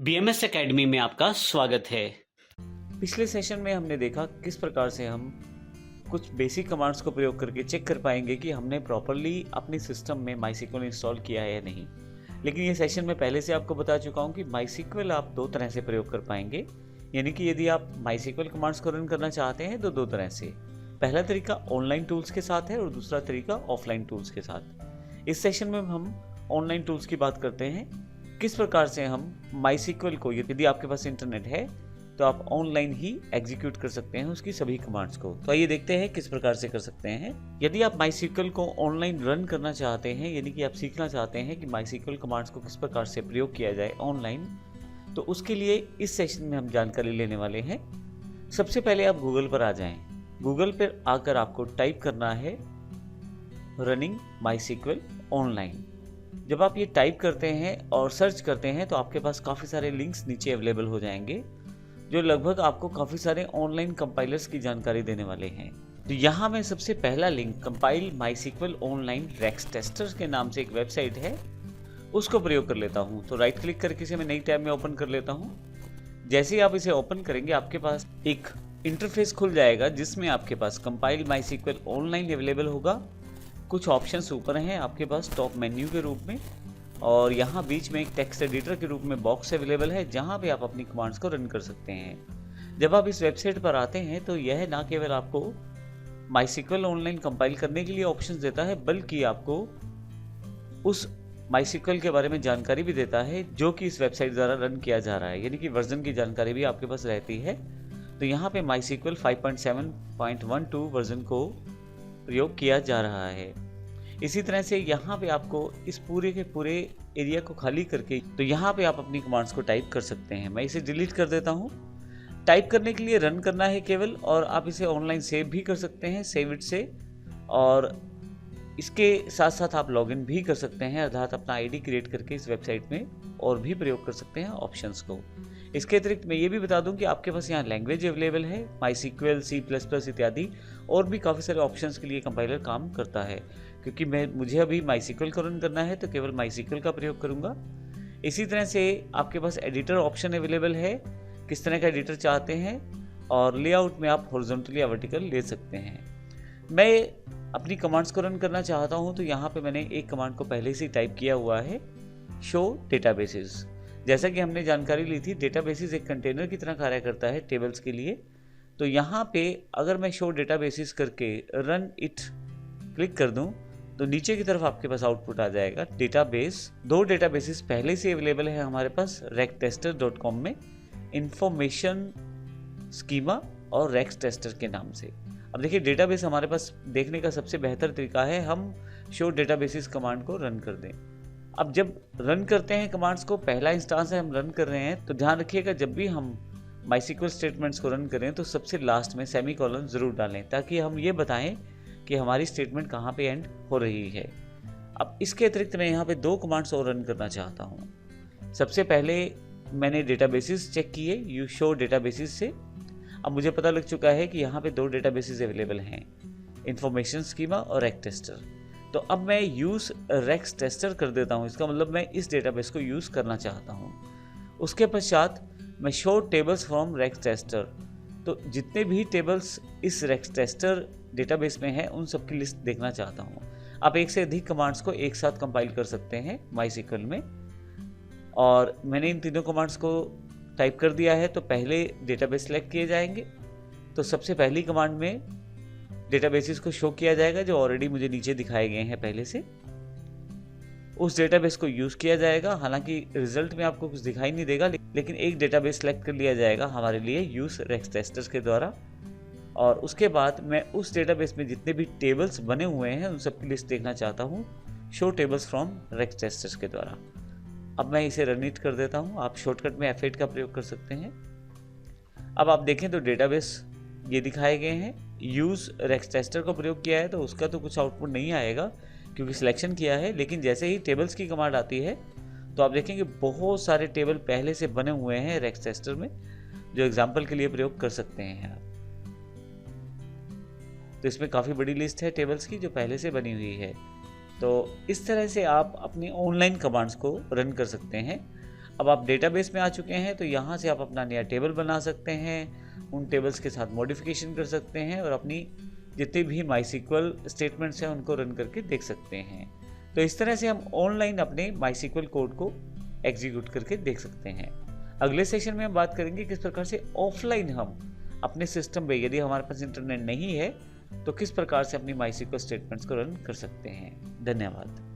BMS academy में आपका स्वागत है। पिछले सेशन में हमने देखा किस प्रकार से हम कुछ बेसिक कमांड्स को प्रयोग करके चेक कर पाएंगे कि हमने प्रॉपरली अपने सिस्टम में माइस्क्ल इंस्टॉल किया है या नहीं। लेकिन ये सेशन में पहले से आपको बता चुका हूँ कि माइस्क्ल आप दो तरह से प्रयोग कर पाएंगे। यानी कि यदि आप माइस्क्ल कमांड्स को रन करना चाहते हैं तो दो तरह से। पहला तरीका ऑनलाइन टूल्स के साथ है और दूसरा तरीका ऑफलाइन टूल्स के साथ। इस सेशन में हम ऑनलाइन टूल्स की बात करते हैं, किस प्रकार से हम माइस्क्ल को, यदि आपके पास इंटरनेट है तो आप ऑनलाइन ही एग्जीक्यूट कर सकते हैं उसकी सभी कमांड्स को। तो आइए देखते हैं किस प्रकार से कर सकते हैं। यदि आप माइस्क्ल को ऑनलाइन रन करना चाहते हैं, यानी कि आप सीखना चाहते हैं कि माइस्क्ल कमांड्स को किस प्रकार से प्रयोग किया जाए ऑनलाइन, तो उसके लिए इस सेशन में हम जानकारी लेने वाले हैं। सबसे पहले आप गूगल पर आ जाएं। गूगल पर आकर आपको टाइप करना है रनिंग माइस्क्ल ऑनलाइन। जब आप ये टाइप करते हैं और सर्च करते हैं तो आपके पास काफ़ी सारे लिंक्स नीचे अवेलेबल हो जाएंगे जो लगभग आपको काफ़ी सारे ऑनलाइन कंपाइलर्स की जानकारी देने वाले हैं। तो यहाँ मैं सबसे पहला link compile MySQL online rextester के नाम से एक वेबसाइट है, उसको प्रयोग कर लेता हूँ। तो राइट क्लिक करके इसे मैं नई टैब में ओपन कर लेता हूँ। जैसे ही आप इसे ओपन करेंगे आपके पास एक इंटरफेस खुल जाएगा जिसमें आपके पास कंपाइल माइस्क्ल ऑनलाइन अवेलेबल होगा। कुछ ऑप्शंस ऊपर हैं आपके पास टॉप मेन्यू के रूप में, और यहाँ बीच में एक टेक्स्ट एडिटर के रूप में बॉक्स अवेलेबल है जहाँ पे आप अपनी कमांड्स को रन कर सकते हैं। जब आप इस वेबसाइट पर आते हैं तो यह ना केवल आपको माइस्क्ल ऑनलाइन कंपाइल करने के लिए ऑप्शंस देता है, बल्कि आपको उस माइस्क्ल के बारे में जानकारी भी देता है जो कि इस वेबसाइट द्वारा रन किया जा रहा है, यानी कि वर्जन की जानकारी भी आपके पास रहती है। तो यहाँ पे माइस्क्ल 5.7.12 वर्जन को प्रयोग किया जा रहा है। इसी तरह से यहाँ पे आपको इस पूरे के पूरे एरिया को खाली करके, तो यहाँ पे आप अपनी कमांड्स को टाइप कर सकते हैं। मैं इसे डिलीट कर देता हूँ। टाइप करने के लिए रन करना है केवल, और आप इसे ऑनलाइन सेव भी कर सकते हैं, सेव इट से, और इसके साथ साथ आप लॉगिन भी कर सकते हैं, अर्थात अपना आईडी क्रिएट करके इस वेबसाइट में और भी प्रयोग कर सकते हैं ऑप्शंस को। इसके अतिरिक्त मैं ये भी बता दूं कि आपके पास यहाँ लैंग्वेज अवेलेबल है, माइस्क्ल, C++ इत्यादि, और भी काफ़ी सारे ऑप्शंस के लिए कंपाइलर काम करता है। क्योंकि मुझे अभी माइस्क्ल को रन करना है तो केवल माइस्क्ल का प्रयोग करूँगा। इसी तरह से आपके पास एडिटर ऑप्शन अवेलेबल है, किस तरह का एडिटर चाहते हैं, और लेआउट में आप हॉरिजॉन्टली या वर्टिकल ले सकते हैं। मैं अपनी कमांड्स को रन करना चाहता हूँ तो यहाँ पे मैंने एक कमांड को पहले से टाइप किया हुआ है, शो डेटाबेसेस। जैसा कि हमने जानकारी ली थी, डेटाबेसेस एक कंटेनर की तरह कार्य करता है टेबल्स के लिए। तो यहाँ पे अगर मैं शो डेटाबेसेस करके रन इट क्लिक कर दूँ तो नीचे की तरफ आपके पास आउटपुट आ जाएगा डेटाबेस। दो डेटाबेसेस पहले से अवेलेबल है हमारे पास rectester.com में, इंफॉर्मेशन स्कीमा और रेक्स टेस्टर के नाम से। अब देखिए, डेटाबेस हमारे पास देखने का सबसे बेहतर तरीका है हम शो डेटाबेसेस कमांड को रन कर दें। अब जब रन करते हैं कमांड्स को, पहला इंस्टांस है हम रन कर रहे हैं, तो ध्यान रखिएगा जब भी हम माइस्क्ल स्टेटमेंट्स को रन करें तो सबसे लास्ट में सेमीकोलन जरूर डालें, ताकि हम ये बताएं कि हमारी स्टेटमेंट कहाँ पे एंड हो रही है। अब इसके अतिरिक्त मैं यहाँ पे दो कमांड्स और रन करना चाहता हूँ। सबसे पहले मैंने डेटाबेसेस चेक किए यू शो डेटाबेसेस से। अब मुझे पता लग चुका है कि यहाँ पे दो डेटाबेसेस अवेलेबल हैं, इंफॉर्मेशन स्कीमा और रेक्स टेस्टर। तो अब मैं यूज़ रेक्स टेस्टर कर देता हूँ, इसका मतलब मैं इस डेटाबेस को यूज़ करना चाहता हूँ। उसके पश्चात मैं show tables from rextester, तो जितने भी टेबल्स इस रेक्स टेस्टर डेटाबेस में हैं उन सब की लिस्ट देखना चाहता हूँ। आप एक से अधिक कमांड्स को एक साथ कंपाइल कर सकते हैं माइस्क्ल में, और मैंने इन तीनों कमांड्स को टाइप कर दिया है। तो पहले डेटाबेस सेलेक्ट किए जाएंगे, तो सबसे पहली कमांड में डेटाबेसेस को शो किया जाएगा जो ऑलरेडी मुझे नीचे दिखाए गए हैं पहले से। उस डेटाबेस को यूज़ किया जाएगा, हालांकि रिजल्ट में आपको कुछ दिखाई नहीं देगा, लेकिन एक डेटाबेस सेलेक्ट कर लिया जाएगा हमारे लिए यूज़ रेक्स टेस्टर्स के द्वारा। और उसके बाद मैं उस डेटाबेस में जितने भी टेबल्स बने हुए हैं उन सब की लिस्ट देखना चाहता हूँ, show tables from rextesters के द्वारा। अब मैं इसे रन इट कर देता हूँ। आप शॉर्टकट में F8 का प्रयोग कर सकते हैं। अब आप देखें तो डेटाबेस ये दिखाए गए हैं। यूज़ रेक्स टेस्टर को प्रयोग किया है तो उसका तो कुछ आउटपुट नहीं आएगा क्योंकि सिलेक्शन किया है, लेकिन जैसे ही टेबल्स की कमांड आती है तो आप देखेंगे बहुत सारे टेबल पहले से बने हुए हैं रेक्स टेस्टर में, जो एग्जाम्पल के लिए प्रयोग कर सकते हैं आप। तो इसमें काफ़ी बड़ी लिस्ट है टेबल्स की जो पहले से बनी हुई है। तो इस तरह से आप अपनी ऑनलाइन कमांड्स को रन कर सकते हैं। अब आप डेटाबेस में आ चुके हैं तो यहाँ से आप अपना नया टेबल बना सकते हैं, उन टेबल्स के साथ मॉडिफिकेशन कर सकते हैं और अपनी जितने भी माईसीक्वल स्टेटमेंट्स हैं उनको रन करके देख सकते हैं। तो इस तरह से हम ऑनलाइन अपने माईसीक्वल कोड को एग्जीक्यूट करके देख सकते हैं। अगले सेशन में हम बात करेंगे किस प्रकार से ऑफलाइन हम अपने सिस्टम में, यदि हमारे पास इंटरनेट नहीं है तो किस प्रकार से अपनी माईसीक्वल स्टेटमेंट्स को रन कर सकते हैं। धन्यवाद।